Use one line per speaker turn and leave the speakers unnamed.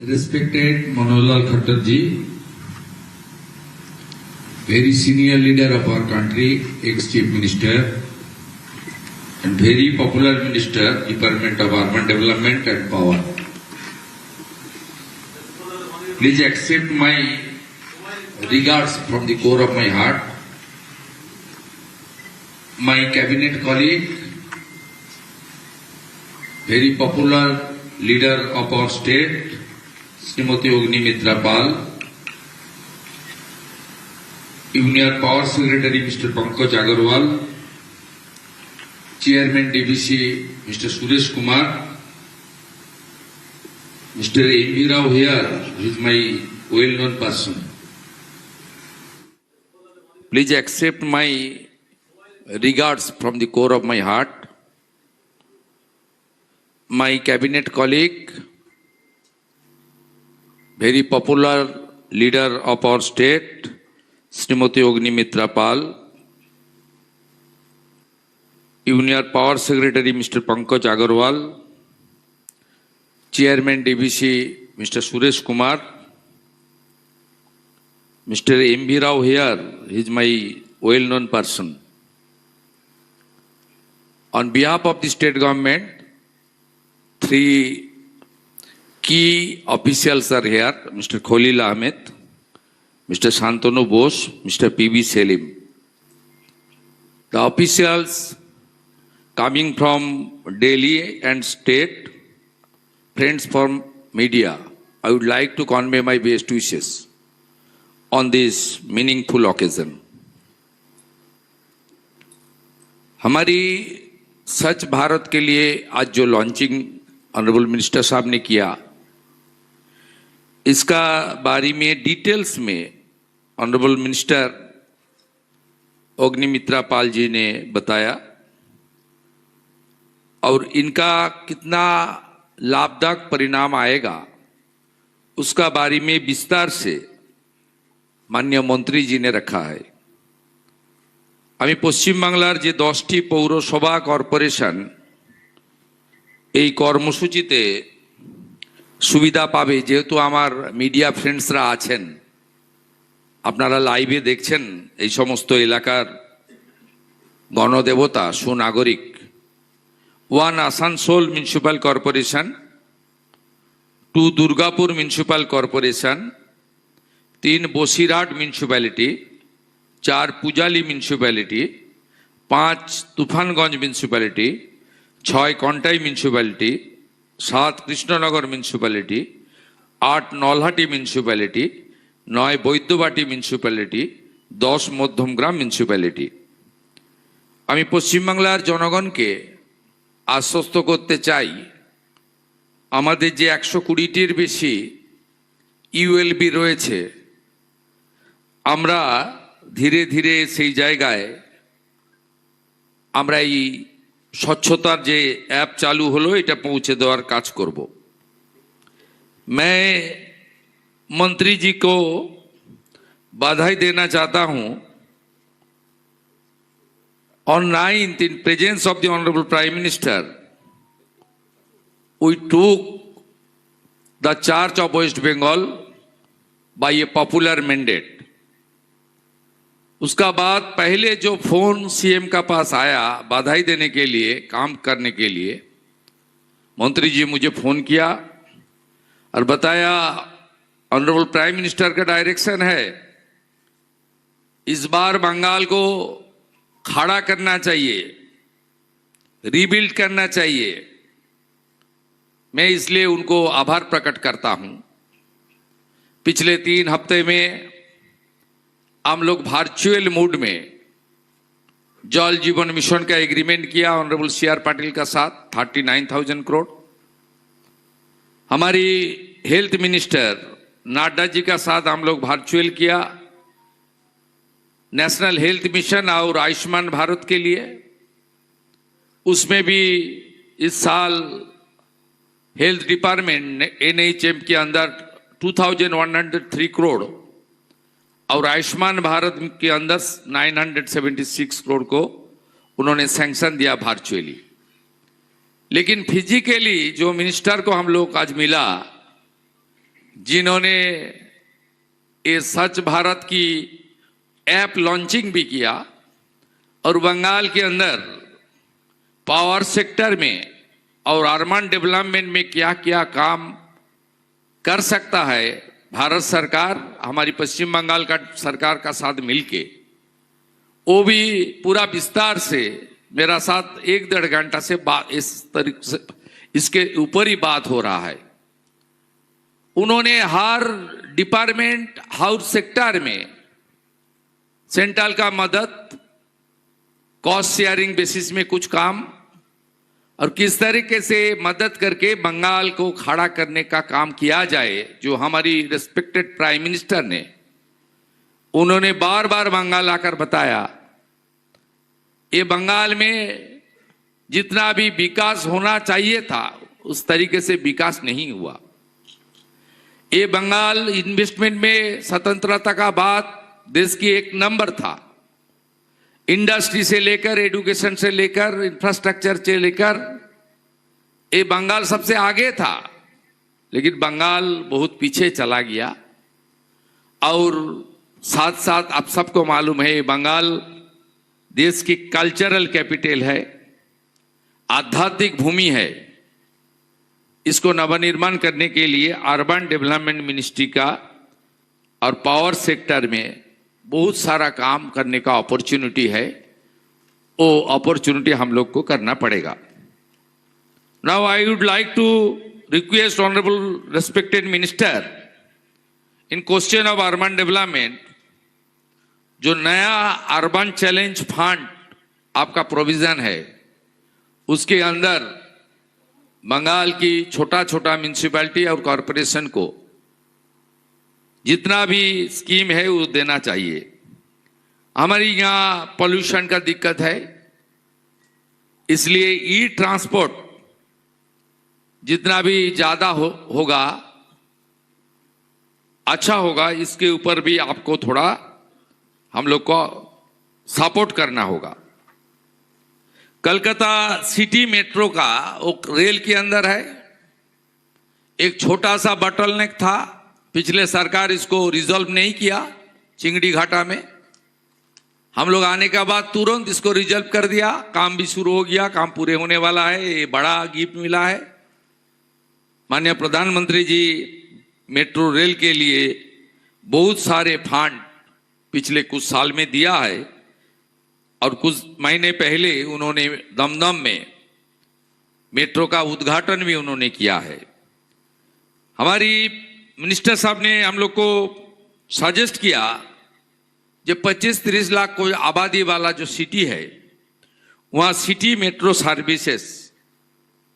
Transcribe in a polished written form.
Respected Manohar Khattar ji, very senior leader of our country, ex-chief minister, and very popular minister, Department of Urban Development and Power. Please accept my regards from the core of my heart. My cabinet colleague, very popular leader of our state, Srimati Ognimitra Pal, Union Power Secretary Mr. Pankaj Agarwal, Chairman DVC Mr. Suresh Kumar, Mr. M.V. Rao here, who is my well-known person. Please accept my regards from the core of my heart. My cabinet colleague, very popular leader of our state, Srimati Ognimitra Pal, Union Power Secretary Mr. Pankaj Agarwal, Chairman DVC Mr. Suresh Kumar, Mr. M.V. Rao here, he is my well-known person. On behalf of the state government, three key officials are here, Mr. Khalil Ahmed, Mr. Shantanu Bose, Mr. P.B. Selim. The officials coming from Delhi and state, friends from media, I would like to convey my best wishes on this meaningful occasion. हमारी स्वच्छ भारत के लिए आज जो launching honourable minister साहब ने किया, इसका बारे में डिटेल्स में ऑनरेबल मिनिस्टर अग्निमित्रा पाल जी ने बताया और इनका कितना लाभदायक परिणाम आएगा उसका बारे में विस्तार से माननीय मंत्री जी ने रखा है। আমি পশ্চিম বাংলার যে 10টি পৌরসভা কর্পোরেশন এই কর্মসূচিতে সুবিধা পাবে, যেহেতু আমার মিডিয়া ফ্রেন্ডসরা আছেন, আপনারা লাইভে দেখছেন এই সমস্ত এলাকার গণদেবতা সুনাগরিক। 1 Asansol municipal corporation, 2 Durgapur municipal corporation, 3 Basirhat municipality, 4 Pujali municipality, 5 Tufanganj municipality, 6 Contai municipality, 7 Krishnanagar municipality, 8 Nalhati municipality, 9 Baidyabati municipality, 10 Madhyamgram municipality. আমি পশ্চিম বাংলার জনগণকে আশ্বস্ত করতে চাই, আমাদের যে 120টির বেশি ইউএলবি রয়েছে, আমরা ধীরে ধীরে সেই জায়গায় আমরা এই স্বচ্ছতার যে অ্যাপ চালু হলো এটা পৌঁছে দেওয়ার কাজ করব। मैं मंत्री जी को बधाई देना चाहता हूं। On 9th, in presence of the Honorable Prime Minister, we took the charge of West Bengal by a popular mandate. उसका बाद पहले जो फोन सीएम का पास आया बधाई देने के लिए, काम करने के लिए, मंत्री जी मुझे फोन किया और बताया ऑनरेबल प्राइम मिनिस्टर का डायरेक्शन है, इस बार बंगाल को खड़ा करना चाहिए, रीबिल्ड करना चाहिए। मैं इसलिए उनको आभार प्रकट करता हूं। पिछले 3 हफ्ते में हम लोग वर्चुअल मोड में जल जीवन मिशन का एग्रीमेंट किया ऑनरेबल CR पाटिल का साथ, 39,000 करोड़। हमारी हेल्थ मिनिस्टर नाड्डा जी का साथ हम लोग वर्चुअल किया नेशनल हेल्थ मिशन और आयुष्मान भारत के लिए। उसमें भी इस साल हेल्थ डिपार्टमेंट NHM के अंदर 2,103 करोड़ और आयुष्मान भारत के अंदर 976 करोड़ को उन्होंने सैंक्शन दिया वर्चुअली। लेकिन फिजिकली जो मिनिस्टर को हम लोग आज मिला, जिन्होंने ये स्वच्छ भारत की ऐप लॉन्चिंग भी किया और बंगाल के अंदर पावर सेक्टर में और अर्बन डेवलपमेंट में क्या क्या काम कर सकता है भारत सरकार, हमारी पश्चिम बंगाल का सरकार का साथ मिलके, वो भी पूरा विस्तार से मेरा साथ 1-1.5 घंटा से बात इस तरीके से इसके ऊपर ही बात हो रहा है। उन्होंने हर डिपार्टमेंट हाउस सेक्टर में सेंट्रल का मदद, कॉस्ट शेयरिंग बेसिस में कुछ काम और किस तरीके से मदद करके बंगाल को खड़ा करने का काम किया जाए, जो हमारी रिस्पेक्टेड प्राइम मिनिस्टर ने उन्होंने बार बार बंगाल आकर बताया। ये बंगाल में जितना भी विकास होना चाहिए था उस तरीके से विकास नहीं हुआ। ये बंगाल इन्वेस्टमेंट में स्वतंत्रता का बाद देश की 1 नंबर था। इंडस्ट्री से लेकर, एजुकेशन से लेकर, इंफ्रास्ट्रक्चर से लेकर ये बंगाल सबसे आगे था। लेकिन बंगाल बहुत पीछे चला गया और साथ साथ आप सबको मालूम है बंगाल देश की कल्चरल कैपिटल है, आध्यात्मिक भूमि है। इसको नवनिर्माण करने के लिए अर्बन डेवलपमेंट मिनिस्ट्री का और पावर सेक्टर में बहुत सारा काम करने का अपॉर्चुनिटी है। वो अपॉर्चुनिटी हम लोग को करना पड़ेगा। Now I would like to request honourable respected minister in question of urban development, जो नया अर्बन चैलेंज फंड आपका प्रोविजन है उसके अंदर बंगाल की छोटा छोटा म्यूनिसिपैलिटी और कॉरपोरेशन को जितना भी स्कीम है वो देना चाहिए। हमारी यहाँ पोल्यूशन का दिक्कत है, इसलिए ई ट्रांसपोर्ट जितना भी ज्यादा होगा अच्छा होगा। इसके ऊपर भी आपको थोड़ा हम लोग को सपोर्ट करना होगा। कलकत्ता सिटी मेट्रो का वो रेल के अंदर है, एक छोटा सा बॉटलनेक था, पिछले सरकार इसको रिजॉल्व नहीं किया। चिंगड़ी घाटा में हम लोग आने के बाद तुरंत इसको रिजॉल्व कर दिया, काम भी शुरू हो गया, काम पूरे होने वाला है। ये बड़ा गिफ्ट मिला है माननीय प्रधानमंत्री जी। मेट्रो रेल के लिए बहुत सारे फंड पिछले कुछ साल में दिया है और कुछ महीने पहले उन्होंने दमदम में मेट्रो का उद्घाटन भी उन्होंने किया है। हमारी मिनिस्टर साहब ने हम लोग को सजेस्ट किया जो 25-30 लाख कोई आबादी वाला जो सिटी है वहाँ सिटी मेट्रो सर्विसेज